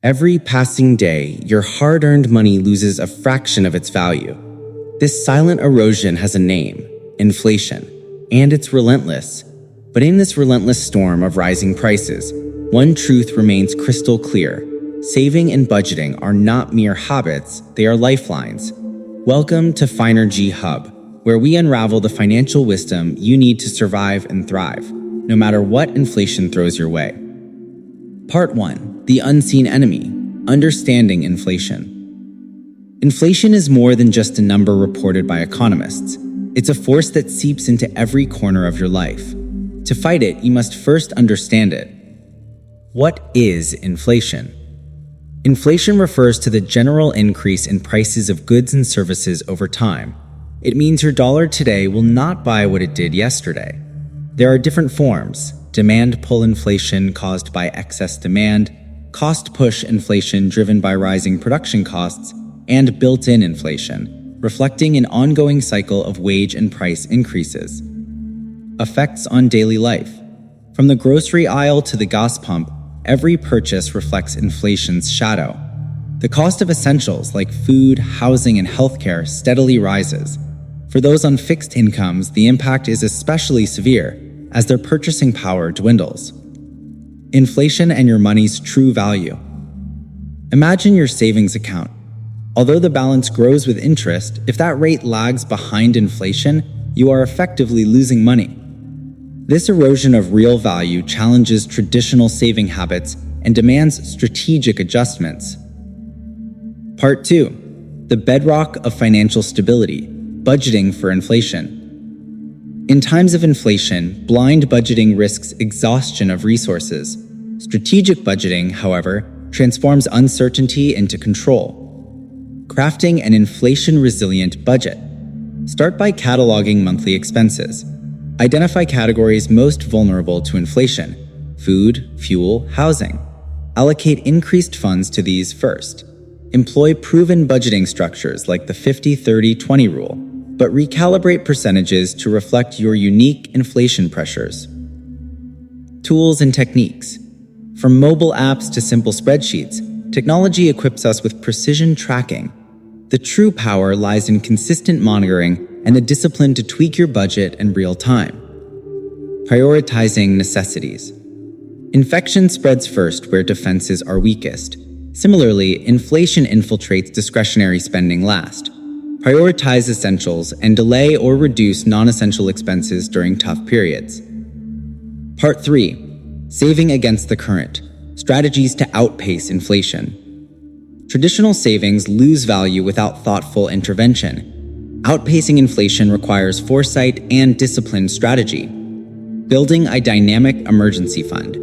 Every passing day, your hard-earned money loses a fraction of its value. This silent erosion has a name: inflation, and it's relentless. But in this relentless storm of rising prices, one truth remains crystal clear. Saving and budgeting are not mere habits, they are lifelines. Welcome to Finergy Hub, where we unravel the financial wisdom you need to survive and thrive, no matter what inflation throws your way. Part 1. The Unseen Enemy: Understanding Inflation. Inflation is more than just a number reported by economists. It's a force that seeps into every corner of your life. To fight it, you must first understand it. What is inflation? Inflation refers to the general increase in prices of goods and services over time. It means your dollar today will not buy what it did yesterday. There are different forms: demand-pull inflation caused by excess demand, cost-push inflation driven by rising production costs, and built-in inflation, reflecting an ongoing cycle of wage and price increases. Effects on daily life. From the grocery aisle to the gas pump, every purchase reflects inflation's shadow. The cost of essentials like food, housing, and healthcare steadily rises. For those on fixed incomes, the impact is especially severe as their purchasing power dwindles. Inflation and your money's true value. Imagine your savings account. Although the balance grows with interest, if that rate lags behind inflation, you are effectively losing money. This erosion of real value challenges traditional saving habits and demands strategic adjustments. Part 2. The bedrock of financial stability: budgeting for inflation. In times of inflation, blind budgeting risks exhaustion of resources. Strategic budgeting, however, transforms uncertainty into control. Crafting an inflation-resilient budget. Start by cataloging monthly expenses. Identify categories most vulnerable to inflation: food, fuel, housing. Allocate increased funds to these first. Employ proven budgeting structures like the 50-30-20 rule, but recalibrate percentages to reflect your unique inflation pressures. Tools and techniques. From mobile apps to simple spreadsheets, technology equips us with precision tracking. The true power lies in consistent monitoring and the discipline to tweak your budget in real time. Prioritizing necessities. Infection spreads first where defenses are weakest. Similarly, inflation infiltrates discretionary spending last. Prioritize essentials and delay or reduce non-essential expenses during tough periods. Part 3. Saving against the current: strategies to outpace inflation. Traditional savings lose value without thoughtful intervention. Outpacing inflation requires foresight and disciplined strategy. Building a dynamic emergency fund.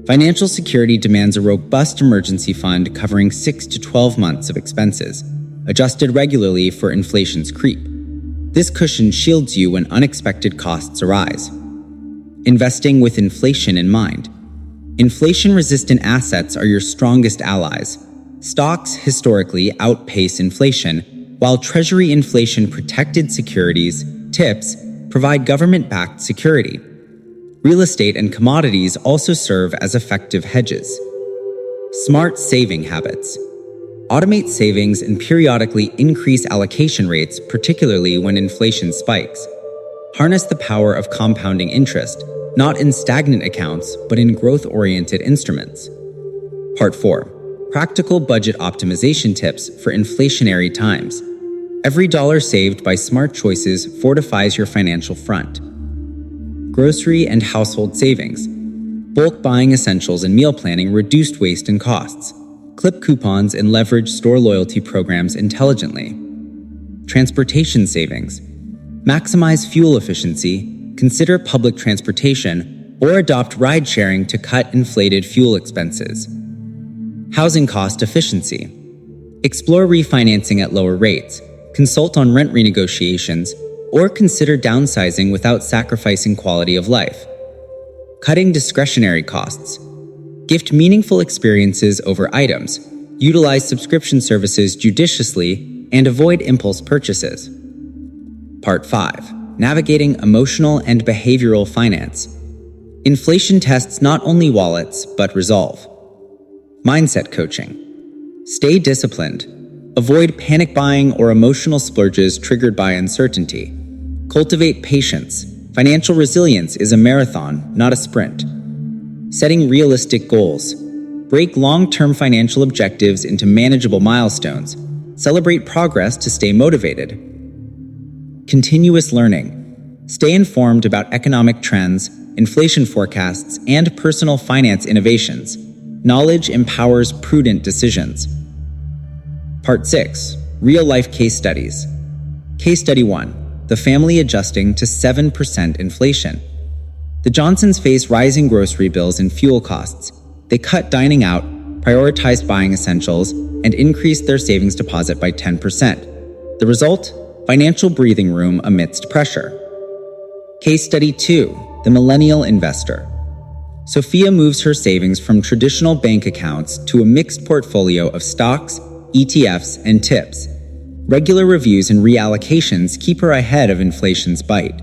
Financial security demands a robust emergency fund covering 6 to 12 months of expenses, adjusted regularly for inflation's creep. This cushion shields you when unexpected costs arise. Investing with inflation in mind. Inflation-resistant assets are your strongest allies. Stocks historically outpace inflation, while Treasury inflation-protected securities, TIPS, provide government-backed security. Real estate and commodities also serve as effective hedges. Smart saving habits. Automate savings and periodically increase allocation rates, particularly when inflation spikes. Harness the power of compounding interest, not in stagnant accounts, but in growth-oriented instruments. Part 4. Practical budget optimization tips for inflationary times. Every dollar saved by smart choices fortifies your financial front. Grocery and household savings. Bulk buying essentials and meal planning reduced waste and costs. Clip coupons and leverage store loyalty programs intelligently. Transportation savings. Maximize fuel efficiency, consider public transportation, or adopt ride-sharing to cut inflated fuel expenses. Housing cost efficiency. Explore refinancing at lower rates, consult on rent renegotiations, or consider downsizing without sacrificing quality of life. Cutting discretionary costs. Gift meaningful experiences over items, utilize subscription services judiciously, and avoid impulse purchases. Part 5. Navigating emotional and behavioral finance. Inflation tests not only wallets, but resolve. Mindset coaching. Stay disciplined. Avoid panic buying or emotional splurges triggered by uncertainty. Cultivate patience. Financial resilience is a marathon, not a sprint. Setting realistic goals. Break long-term financial objectives into manageable milestones. Celebrate progress to stay motivated. Continuous learning. Stay informed about economic trends, inflation forecasts, and personal finance innovations. Knowledge empowers prudent decisions. Part 6. Real-life case studies. Case Study 1. The family adjusting to 7% inflation. The Johnsons face rising grocery bills and fuel costs. They cut dining out, prioritized buying essentials, and increased their savings deposit by 10%. The result? Financial breathing room amidst pressure. Case Study 2. The millennial investor. Sophia moves her savings from traditional bank accounts to a mixed portfolio of stocks, ETFs, and tips. Regular reviews and reallocations keep her ahead of inflation's bite.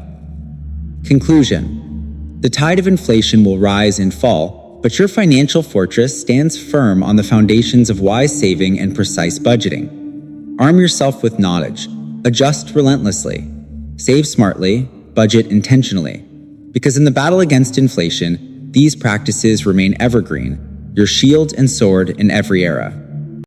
Conclusion. The tide of inflation will rise and fall, but your financial fortress stands firm on the foundations of wise saving and precise budgeting. Arm yourself with knowledge. Adjust relentlessly. Save smartly. Budget intentionally. Because in the battle against inflation, these practices remain evergreen, your shield and sword in every era.